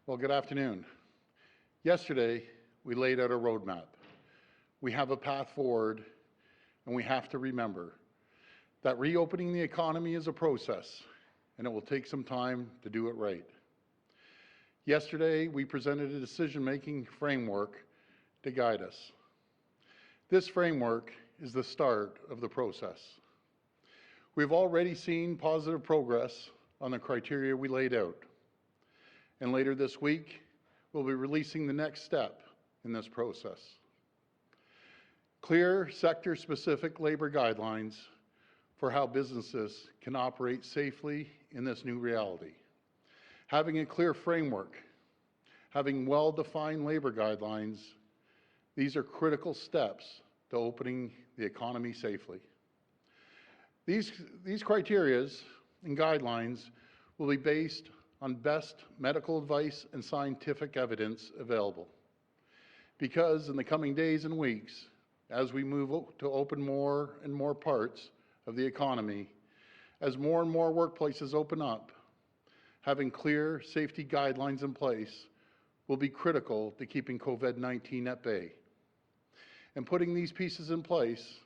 Well, good afternoon. Yesterday, we laid out a roadmap. We have a path forward, and we have to remember that reopening the economy is a process, and it will take some time to do it right. Yesterday, we presented a decision-making framework to guide us. This framework is the start of the process. We've already seen positive progress on the criteria we laid out. And later this week, we'll be releasing the next step in this process. Clear sector-specific labor guidelines for how businesses can operate safely in this new reality. Having a clear framework, having well-defined labor guidelines, these are critical steps to opening the economy safely. These criteria and guidelines will be based on best medical advice and scientific evidence available. Because in the coming days and weeks, as we move to open more and more parts of the economy, as more and more workplaces open up, having clear safety guidelines in place will be critical to keeping COVID-19 at bay. And putting these pieces in place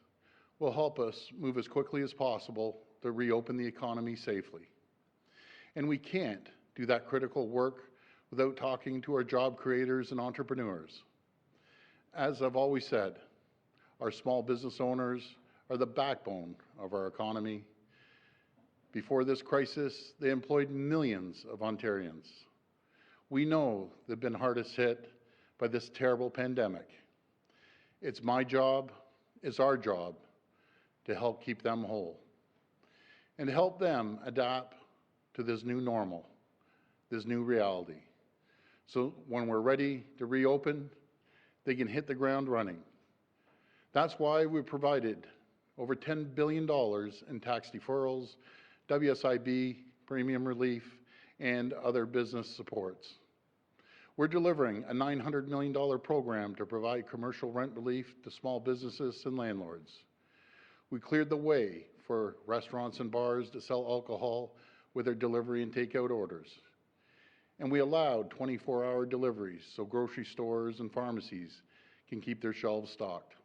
will help us move as quickly as possible to reopen the economy safely. And we can't do that critical work without talking to our job creators and entrepreneurs. As I've always said, our small business owners are the backbone of our economy. Before this crisis, they employed millions of Ontarians. We know they've been hardest hit by this terrible pandemic. It's my job, it's our job to help keep them whole and to help them adapt to this new normal, this new reality. So when we're ready to reopen, they can hit the ground running. That's why we provided over $10 billion in tax deferrals, WSIB, premium relief, and other business supports. We're delivering a $900 million program to provide commercial rent relief to small businesses and landlords. We cleared the way for restaurants and bars to sell alcohol with their delivery and takeout orders. And we allowed 24-hour deliveries so grocery stores and pharmacies can keep their shelves stocked.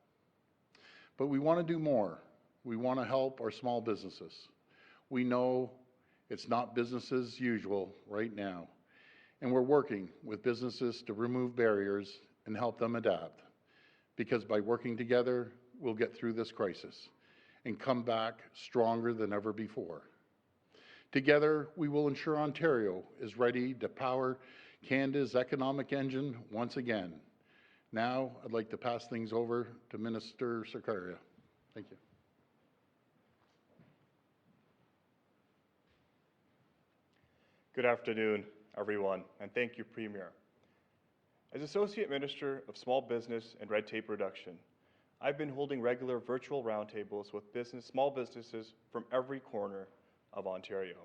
But we want to do more. We want to help our small businesses. We know it's not business as usual right now, and we're working with businesses to remove barriers and help them adapt, because by working together, we'll get through this crisis and come back stronger than ever before. Together, we will ensure Ontario is ready to power Canada's economic engine once again. Now, I'd like to pass things over to Minister Sarkaria. Thank you. Good afternoon, everyone, and thank you, Premier. As Associate Minister of Small Business and Red Tape Reduction, I've been holding regular virtual roundtables with small businesses from every corner of Ontario.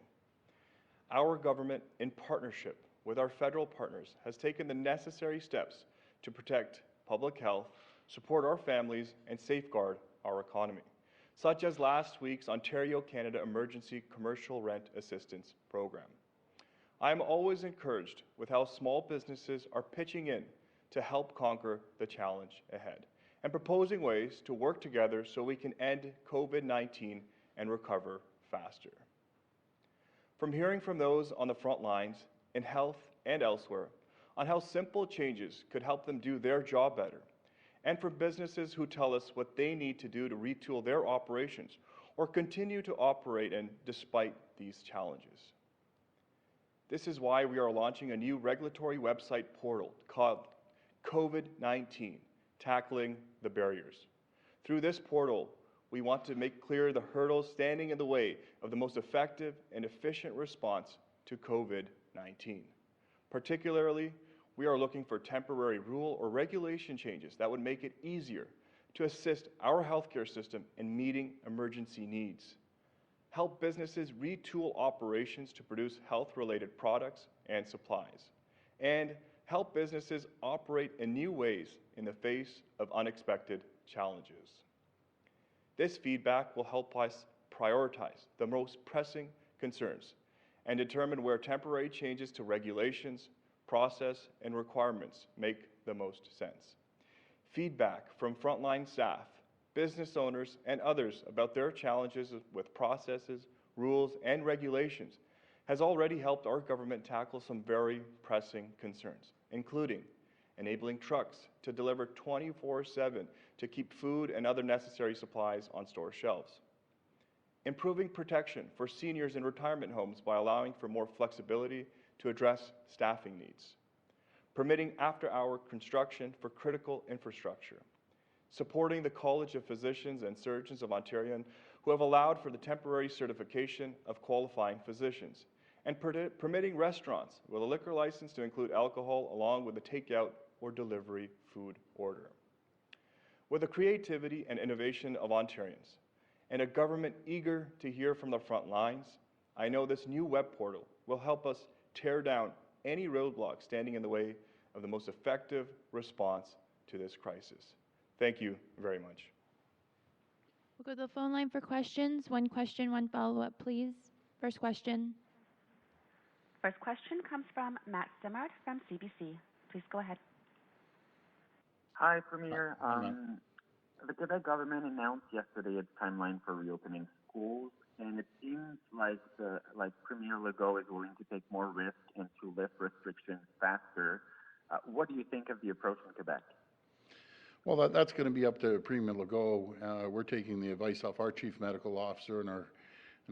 Our government, in partnership with our federal partners, has taken the necessary steps to protect public health, support our families, and safeguard our economy, such as last week's Ontario-Canada Emergency Commercial Rent Assistance Program. I am always encouraged with how small businesses are pitching in to help conquer the challenge ahead and proposing ways to work together so we can end COVID-19 and recover faster. From hearing from those on the front lines in health and elsewhere on how simple changes could help them do their job better, and from businesses who tell us what they need to do to retool their operations or continue to operate in despite these challenges. This is why we are launching a new regulatory website portal called COVID-19, Tackling the Barriers. Through this portal, we want to make clear the hurdles standing in the way of the most effective and efficient response to COVID-19. Particularly, we are looking for temporary rule or regulation changes that would make it easier to assist our healthcare system in meeting emergency needs, help businesses retool operations to produce health-related products and supplies, and help businesses operate in new ways in the face of unexpected challenges. This feedback will help us prioritize the most pressing concerns and determine where temporary changes to regulations, process, and requirements make the most sense. Feedback from frontline staff, business owners, and others about their challenges with processes, rules, and regulations has already helped our government tackle some very pressing concerns, including enabling trucks to deliver 24/7 to keep food and other necessary supplies on store shelves, improving protection for seniors in retirement homes by allowing for more flexibility to address staffing needs, permitting after-hour construction for critical infrastructure, supporting the College of Physicians and Surgeons of Ontario who have allowed for the temporary certification of qualifying physicians, and permitting restaurants with a liquor license to include alcohol along with the takeout or delivery food order. With the creativity and innovation of Ontarians and a government eager to hear from the front lines, I know this new web portal will help us tear down any roadblocks standing in the way of the most effective response to this crisis. Thank you very much. We'll go to the phone line for questions. One question, one follow-up, please. First question. First question comes from Matt Simard from CBC. Please go ahead. Hi, Premier. The Quebec government announced yesterday its timeline for reopening schools, and it seems like Premier Legault is willing to take more risk and to lift restrictions faster. What do you think of the approach in Quebec? Well, that's going to be up to Premier Legault. We're taking the advice off our chief medical officer and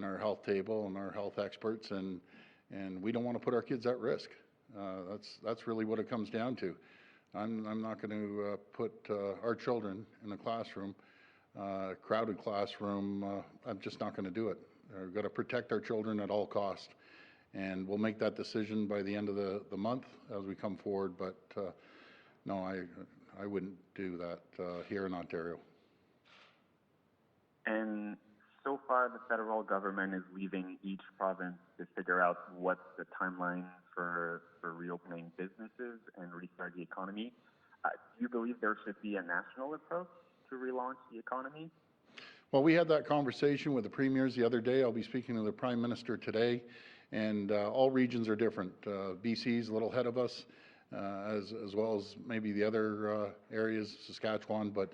our health table and our health experts, and we don't want to put our kids at risk. That's really what it comes down to. I'm not going to put our children in a classroom, crowded classroom. I'm just not going to do it. We've got to protect our children at all costs, and we'll make that decision by the end of the month as we come forward. But no, I wouldn't do that here in Ontario. And so far, the federal government is leaving each province to figure out what's the timeline for reopening businesses and restart the economy. Do you believe there should be a national approach to relaunch the economy? Well, we had that conversation with the premiers the other day. I'll be speaking to the Prime Minister today, and all regions are different. BC's a little ahead of us, as well as maybe the other areas, Saskatchewan, but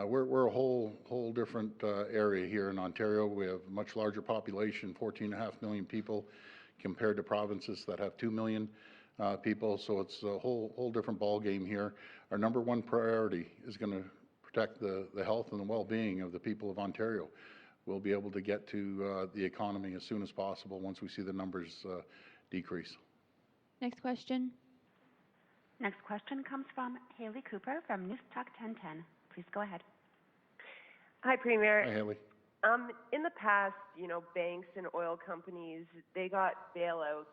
we're a whole different area here in Ontario. We have a much larger population, 14.5 million people, compared to provinces that have 2 million people. So it's a whole different ball game here. Our number one priority is going to protect the health and the well-being of the people of Ontario. We'll be able to get to the economy as soon as possible once we see the numbers decrease. Next question. Next question comes from Haley Cooper from News Talk 1010. Please go ahead. Hi, Premier. Hi, Haley. In the past, banks and oil companies, they got bailouts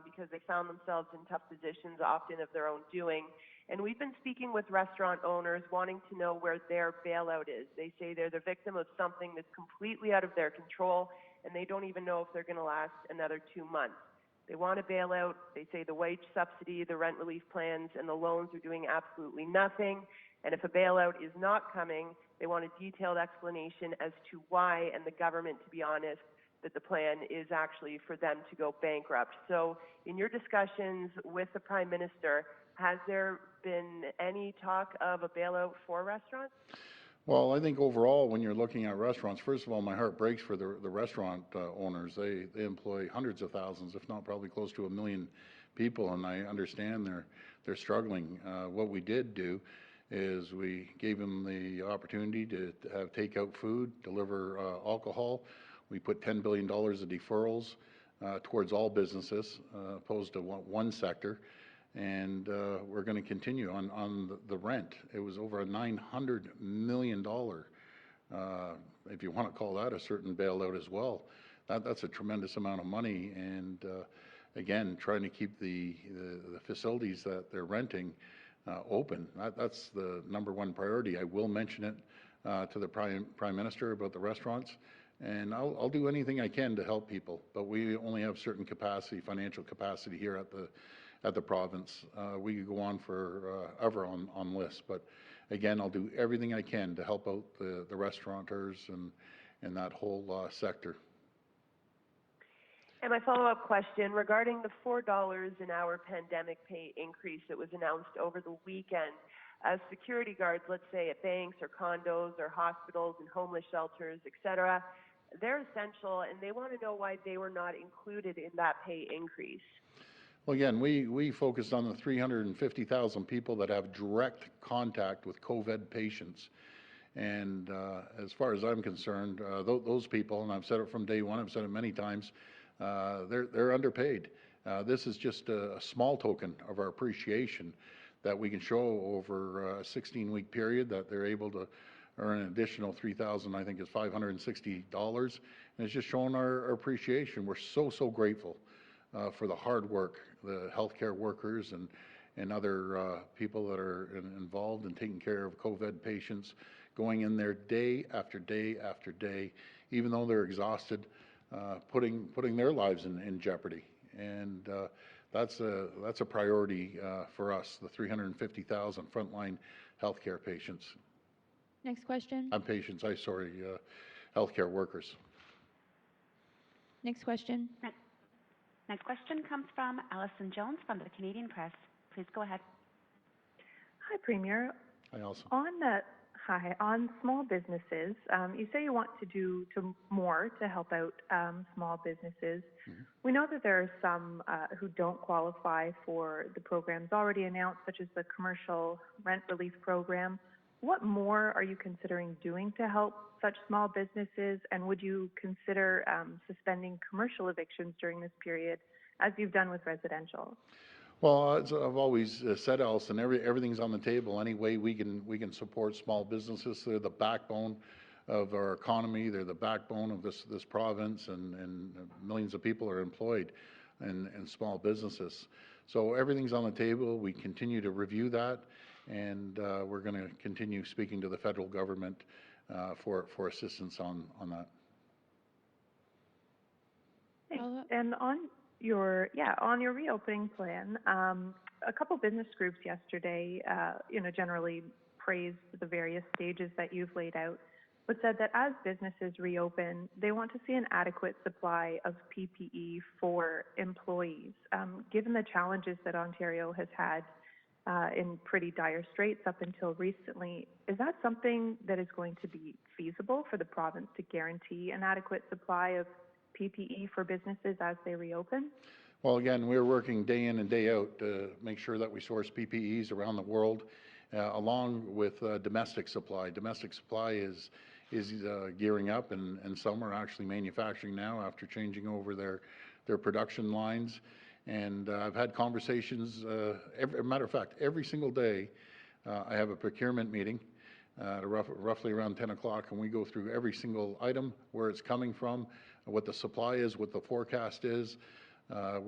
because they found themselves in tough positions, often of their own doing. And we've been speaking with restaurant owners wanting to know where their bailout is. They say they're the victim of something that's completely out of their control, and they don't even know if they're going to last another 2 months. They want a bailout. They say the wage subsidy, the rent relief plans, and the loans are doing absolutely nothing. And if a bailout is not coming, they want a detailed explanation as to why, and the government, to be honest, that the plan is actually for them to go bankrupt. So in your discussions with the Prime Minister, has there been any talk of a bailout for restaurants? Well, I think overall, when you're looking at restaurants, first of all, my heart breaks for the restaurant owners. They employ hundreds of thousands, if not probably close to 1 million people, and I understand they're struggling. What we did do is we gave them the opportunity to have takeout food, deliver alcohol. We put $10 billion of deferrals towards all businesses, opposed to one sector. And we're going to continue on the rent. It was over a $900 million, if you want to call that a certain bailout as well. That's a tremendous amount of money. And again, trying to keep the facilities that they're renting open. That's the number one priority. I will mention it to the Prime Minister about the restaurants. And I'll do anything I can to help people. But we only have certain capacity, financial capacity here at at the province. We could go on forever on lists, but again, I'll do everything I can to help out the restaurateurs and that whole sector. And my follow-up question regarding the $4 an hour pandemic pay increase that was announced over the weekend. As security guards, let's say at banks or condos or hospitals and homeless shelters, et cetera, they're essential, and they want to know why they were not included in that pay increase. Well, again, we focused on the 350,000 people that have direct contact with COVID patients. And as far as I'm concerned, those people, and I've said it from day one, I've said it many times, they're underpaid. This is just a small token of our appreciation that we can show over a 16-week period that they're able to earn an additional $3,000, I think is $560. And it's just showing our appreciation. We're so grateful for the hard work, the healthcare workers and other people that are involved in taking care of COVID patients, going in there day after day after day, even though they're exhausted, putting their lives in jeopardy. And that's a priority for us, the 350,000 frontline healthcare patients. Next question. Healthcare workers. Next question. Next question comes from Alison Jones from the Canadian Press. Please go ahead. Hi, Premier. Hi, Alison. On small businesses, you say you want to do more to help out small businesses. Mm-hmm. We know that there are some who don't qualify for the programs already announced, such as the commercial rent relief program. What more are you considering doing to help such small businesses, and would you consider suspending commercial evictions during this period, as you've done with residential? Well, as I've always said, Alison, everything's on the table. Any way we can support small businesses. They're the backbone of our economy. They're the backbone of this province, and millions of people are employed in small businesses. So everything's on the table. We continue to review that, and we're going to continue speaking to the federal government for assistance on that. And on your reopening plan, a couple business groups yesterday, generally praised the various stages that you've laid out, but said that as businesses reopen, they want to see an adequate supply of PPE for employees. Given the challenges that Ontario has had in pretty dire straits up until recently, is that something that is going to be feasible for the province to guarantee an adequate supply of PPE for businesses as they reopen? Well, again, we're working day in and day out to make sure that we source PPEs around the world, along with domestic supply. Domestic supply is gearing up, and some are actually manufacturing now after changing over their production lines. And I've had conversations, matter of fact, every single day I have a procurement meeting roughly around 10 o'clock, and we go through every single item, where it's coming from, what the supply is, what the forecast is. I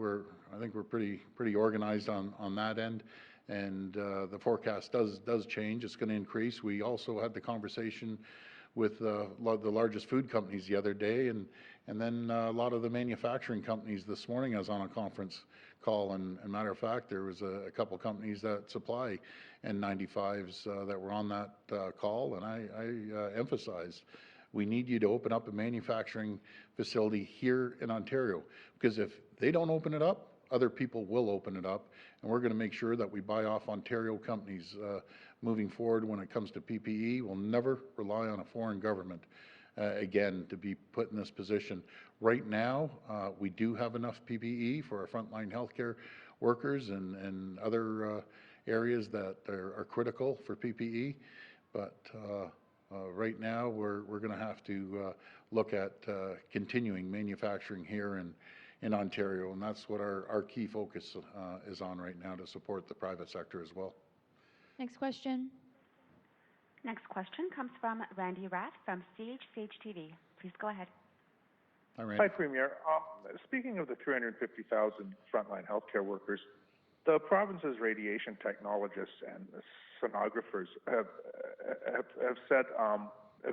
think we're pretty organized on that end, and the forecast does change. It's going to increase. We also had the conversation with the largest food companies the other day, and then a lot of the manufacturing companies this morning. I was on a conference call, and matter of fact, there was a couple companies that supply N95s that were on that call, and I emphasized, we need you to open up a manufacturing facility here in Ontario, because if they don't open it up, other people will open it up, and we're going to make sure that we buy off Ontario companies moving forward when it comes to PPE. We'll never rely on a foreign government again to be put in this position. Right now, we do have enough PPE for our frontline healthcare workers and other areas that are critical for PPE, but right now we're going to have to look at continuing manufacturing here in Ontario, and that's what our key focus is on right now, to support the private sector as well. Next question. Next question comes from Randy Rath from CHCH TV. Please go ahead. Hi, Randy. Hi, Premier. Speaking of the 350,000 frontline healthcare workers, the province's radiation technologists and sonographers have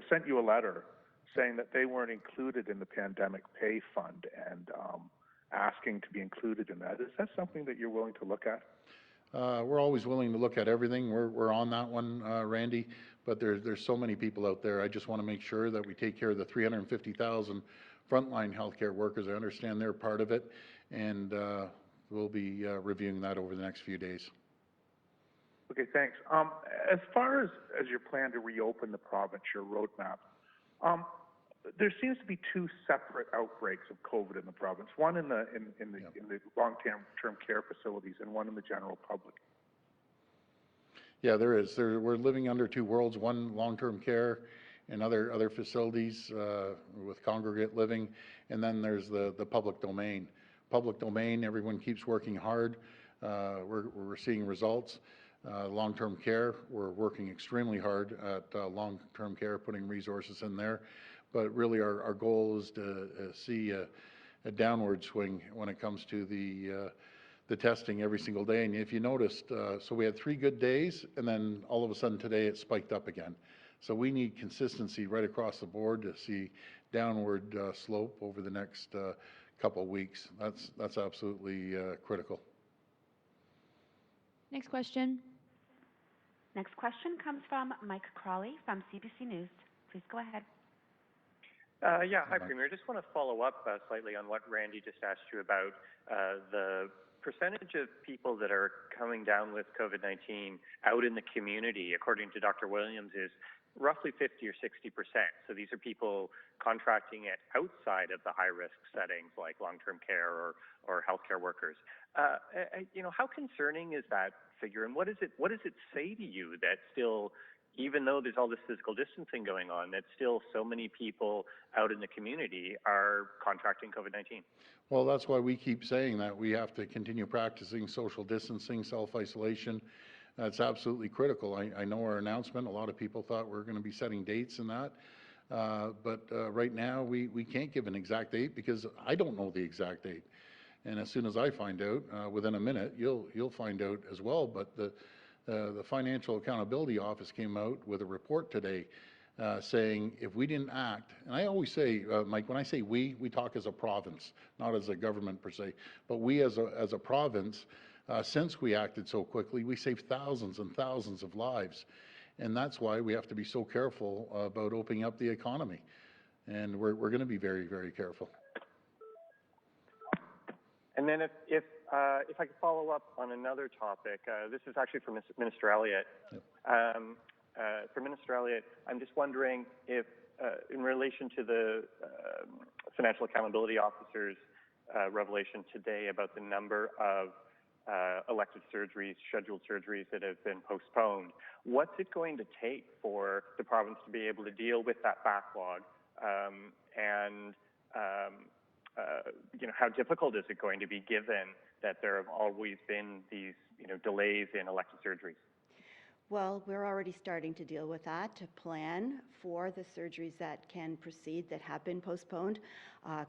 sent you a letter saying that they weren't included in the pandemic pay fund, and asking to be included in that. Is that something that you're willing to look at? We're always willing to look at everything. We're on that one, Randy, but there's so many people out there. I just want to make sure that we take care of the 350,000 frontline healthcare workers. I understand they're part of it, and we'll be reviewing that over the next few days. Okay, thanks. As far as your plan to reopen the province, your roadmap, there seems to be two separate outbreaks of COVID in the province. One in the long-term care facilities, and one in the general public. Yeah, there is. We're living under two worlds. One, long-term care, and other facilities with congregate living, and then there's the public domain. Public domain, everyone keeps working hard. We're seeing results. Long-term care, we're working extremely hard at long-term care, putting resources in there. But really our goal is to see a downward swing when it comes to the testing every single day. And if you noticed, so we had 3 good days, and then all of a sudden today it spiked up again. So we need consistency right across the board to see downward slope over the next couple of weeks. That's absolutely critical. Next question. Next question comes from Mike Crawley from CBC News. Please go ahead. Hi, Premier. Just want to follow up slightly on what Randy just asked you about. The percentage of people that are coming down with COVID-19 out in the community, according to Dr. Williams, is roughly 50 or 60%. So these are people contracting it outside of the high-risk settings like long-term care or healthcare workers. How concerning is that figure, and what does it say to you that still, even though there's all this physical distancing going on, that still so many people out in the community are contracting COVID-19? Well, that's why we keep saying that we have to continue practicing social distancing, self-isolation. That's absolutely critical. I know our announcement, a lot of people thought we were going to be setting dates and that, but right now we can't give an exact date because I don't know the exact date. And as soon as I find out, within a minute, you'll find out as well. But the Financial Accountability Office came out with a report today saying if we didn't act, and I always say, Mike, when I say we talk as a province, not as a government per se, but we as a province, since we acted so quickly, we saved thousands and thousands of lives. And that's why we have to be so careful about opening up the economy. And we're going to be very, very careful. And then if I could follow up on another topic, this is actually for Minister Elliott. For Minister Elliott, I'm just wondering if, in relation to the Financial Accountability Officer's revelation today about the number of elective surgeries, scheduled surgeries that have been postponed, what's it going to take for the province to be able to deal with that backlog? How difficult is it going to be given that there have always been these, delays in elective surgeries? Well, we're already starting to deal with that, to plan for the surgeries that can proceed that have been postponed.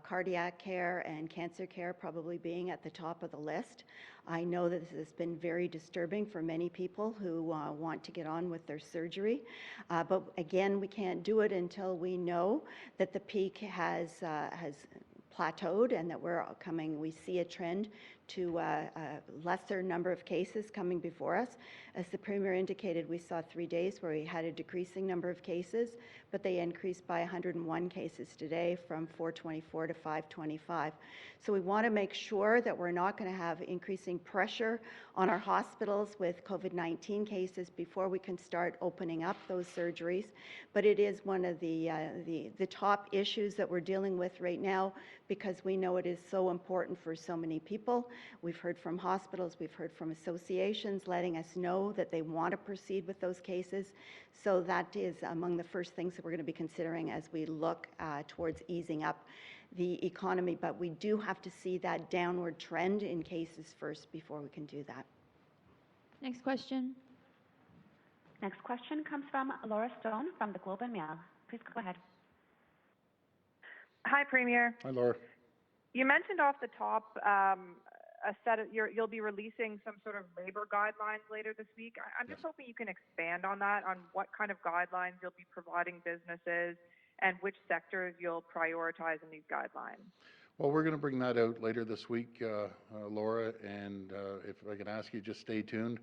Cardiac care and cancer care probably being at the top of the list. I know that this has been very disturbing for many people who want to get on with their surgery. But again, we can't do it until we know that the peak has plateaued and that we see a trend to a lesser number of cases coming before us. As the Premier indicated, we saw 3 days where we had a decreasing number of cases, but they increased by 101 cases today from 424 to 525. So we want to make sure that we're not going to have increasing pressure on our hospitals with COVID-19 cases before we can start opening up those surgeries. But it is one of the top issues that we're dealing with right now because we know it is so important for so many people. We've heard from hospitals, we've heard from associations letting us know that they want to proceed with those cases. So that is among the first things that we're going to be considering as we look towards easing up the economy. But we do have to see that downward trend in cases first before we can do that. Next question. Next question comes from Laura Stone from the Globe and Mail. Please go ahead. Hi, Premier. Hi, Laura. You mentioned off the top you'll be releasing some sort of labor guidelines later this week. I'm just hoping you can expand on that, on what kind of guidelines you'll be providing businesses and which sectors you'll prioritize in these guidelines. Well, we're going to bring that out later this week, Laura, and if I can ask you, just stay tuned.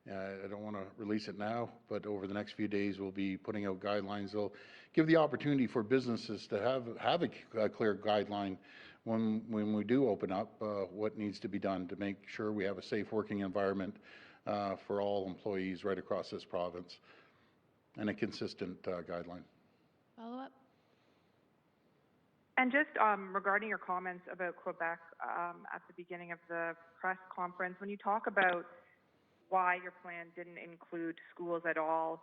I don't want to release it now, but over the next few days, we'll be putting out guidelines. They'll give the opportunity for businesses to have a clear guideline when we do open up, what needs to be done to make sure we have a safe working environment for all employees right across this province, and a consistent guideline. Follow up? And just regarding your comments about Quebec at the beginning of the press conference, when you talk about why your plan didn't include schools at all,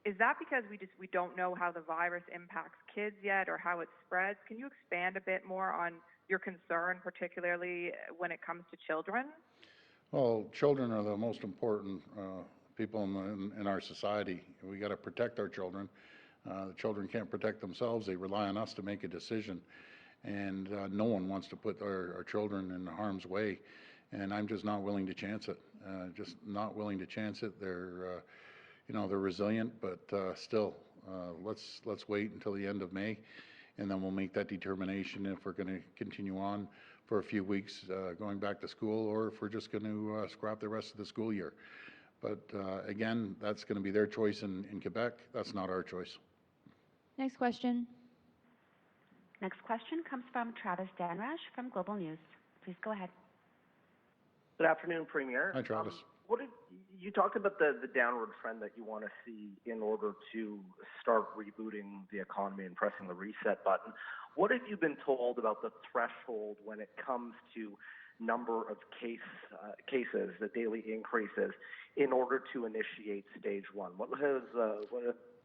is that because we don't know how the virus impacts kids yet or how it spreads? Can you expand a bit more on your concern, particularly when it comes to children? Well, children are the most important people in our society. We got to protect our children. The children can't protect themselves. They rely on us to make a decision. And no one wants to put our children in harm's way. And I'm just not willing to chance it. Just not willing to chance it. They're, they're resilient, but still, let's wait until the end of May, and then we'll make that determination if we're going to continue on for a few weeks going back to school, or if we're just going to scrap the rest of the school year. But again, that's going to be their choice in Quebec. That's not our choice. Next question. Next question comes from Travis Danrash from Global News. Please go ahead. Good afternoon, Premier. Hi, Travis. You talked about the downward trend that you want to see in order to start rebooting the economy and pressing the reset button. What have you been told about the threshold when it comes to number of cases, the daily increases, in order to initiate stage one? What have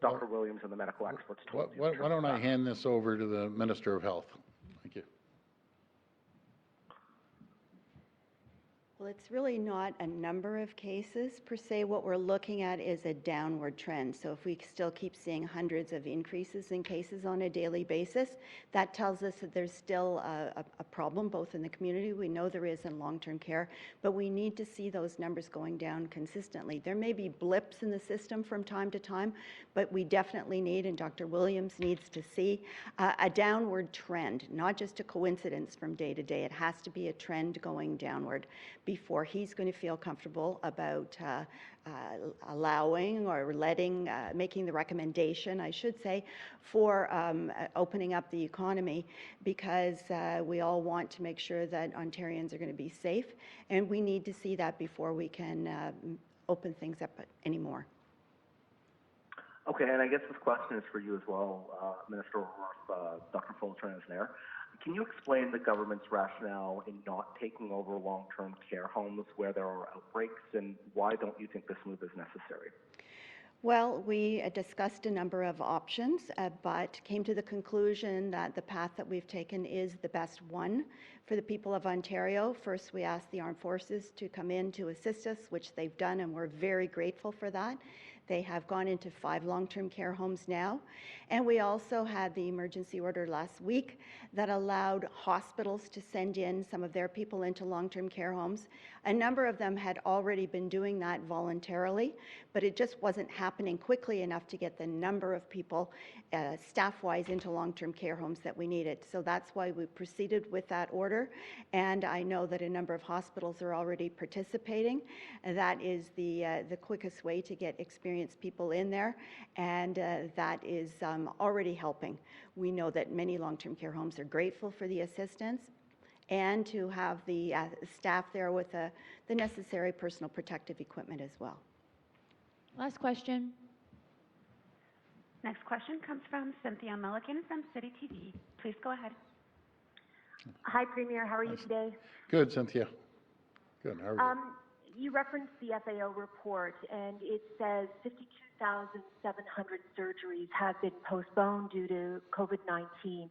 Dr. Williams and the medical experts told you? Why don't I hand this over to the Minister of Health? Thank you. Well, it's really not a number of cases per se. What we're looking at is a downward trend. So if we still keep seeing hundreds of increases in cases on a daily basis, that tells us that there's still a problem both in the community. We know there is in long-term care, but we need to see those numbers going down consistently. There may be blips in the system from time to time, but we definitely need, and Dr. Williams needs to see, a downward trend, not just a coincidence from day to day. It has to be a trend going downward before he's going to feel comfortable about allowing or letting, making the recommendation, I should say, for opening up the economy, because we all want to make sure that Ontarians are going to be safe, and we need to see that before we can open things up anymore. Okay, and I guess this question is for you as well, Minister O'Rourke. Dr. Fulton is there. Can you explain the government's rationale in not taking over long-term care homes where there are outbreaks, and why don't you think this move is necessary? Well, we discussed a number of options, but came to the conclusion that the path that we've taken is the best one for the people of Ontario. First, we asked the armed forces to come in to assist us, which they've done, and we're very grateful for that. They have gone into 5 long-term care homes now. And we also had the emergency order last week that allowed hospitals to send in some of their people into long-term care homes. A number of them had already been doing that voluntarily, but it just wasn't happening quickly enough to get the number of people staff-wise into long-term care homes that we needed. So that's why we proceeded with that order. And I know that a number of hospitals are already participating. And that is the quickest way to get experienced people in there, and that is already helping. We know that many long-term care homes are grateful for the assistance and to have the staff there with the necessary personal protective equipment as well. Last question. Next question comes from Cynthia Milligan from City TV. Please go ahead. Hi, Premier. How are you today? Good, Cynthia. Good. How are you? You referenced the FAO report, and it says 52,700 surgeries have been postponed due to COVID-19.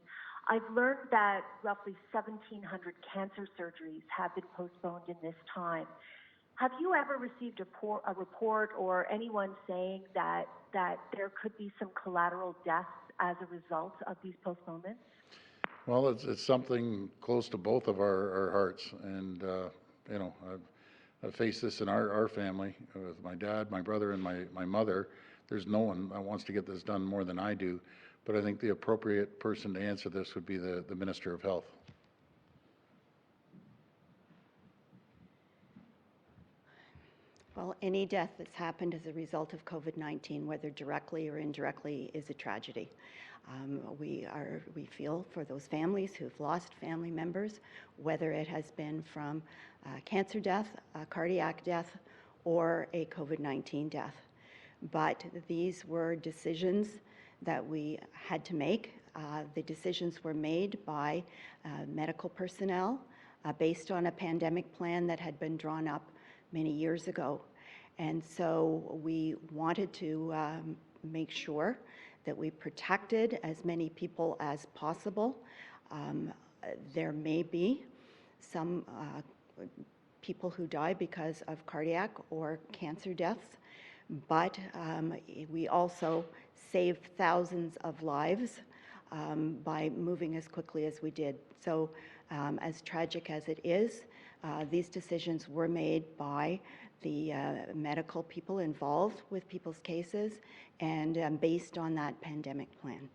I've learned that roughly 1,700 cancer surgeries have been postponed in this time. Have you ever received a report or anyone saying that there could be some collateral deaths as a result of these postponements? Well, it's something close to both of our hearts, and I've faced this in our family with my dad, my brother, and my mother. There's no one that wants to get this done more than I do, but I think the appropriate person to answer this would be the Minister of Health. Well, any death that's happened as a result of COVID-19, whether directly or indirectly, is a tragedy. We feel for those families who've lost family members, whether it has been from cancer death, a cardiac death, or a COVID-19 death. But these were decisions that we had to make. The decisions were made by medical personnel based on a pandemic plan that had been drawn up many years ago. And so we wanted to make sure that we protected as many people as possible. There may be some people who die because of cardiac or cancer deaths, but we also saved thousands of lives by moving as quickly as we did. So as tragic as it is, these decisions were made by the medical people involved with people's cases and based on that pandemic plan.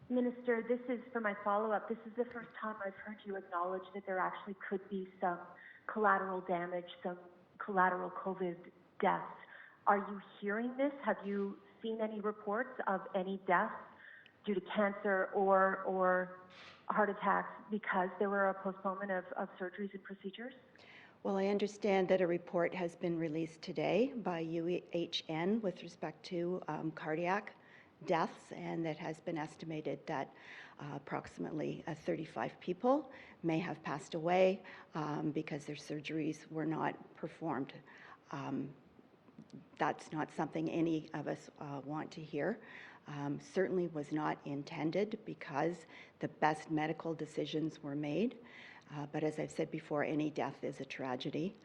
Minister, this is for my follow-up. This is the first time I've heard you acknowledge that there actually could be some collateral damage, some collateral COVID deaths. Are you hearing this? Have you seen any reports of any deaths due to cancer or heart attacks because there were a postponement of surgeries and procedures? Well, I understand that a report has been released today by UHN with respect to cardiac deaths, and that has been estimated that approximately 35 people may have passed away because their surgeries were not performed. That's not something any of us want to hear. Certainly was not intended because the best medical decisions were made. But as I've said before, any death is a tragedy.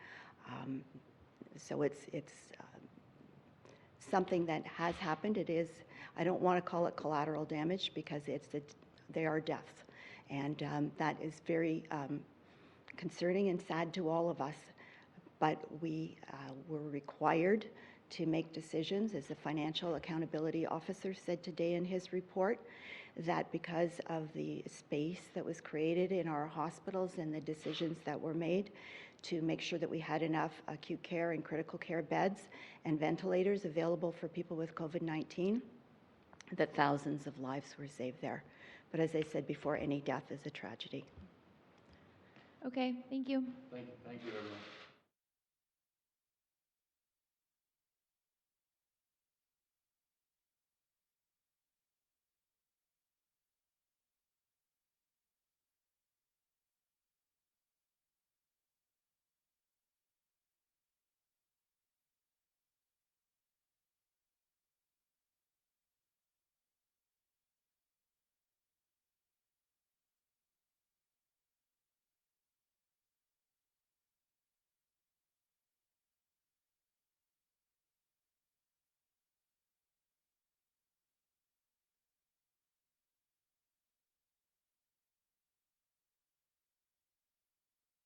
So it's something that has happened. It is, I don't want to call it collateral damage because they are deaths. And that is very concerning and sad to all of us. But we were required to make decisions, as the Financial Accountability Officer said today in his report, that because of the space that was created in our hospitals and the decisions that were made to make sure that we had enough acute care and critical care beds and ventilators available for people with COVID-19, that thousands of lives were saved there. But as I said before, any death is a tragedy. Okay, thank you. Thank you, everyone.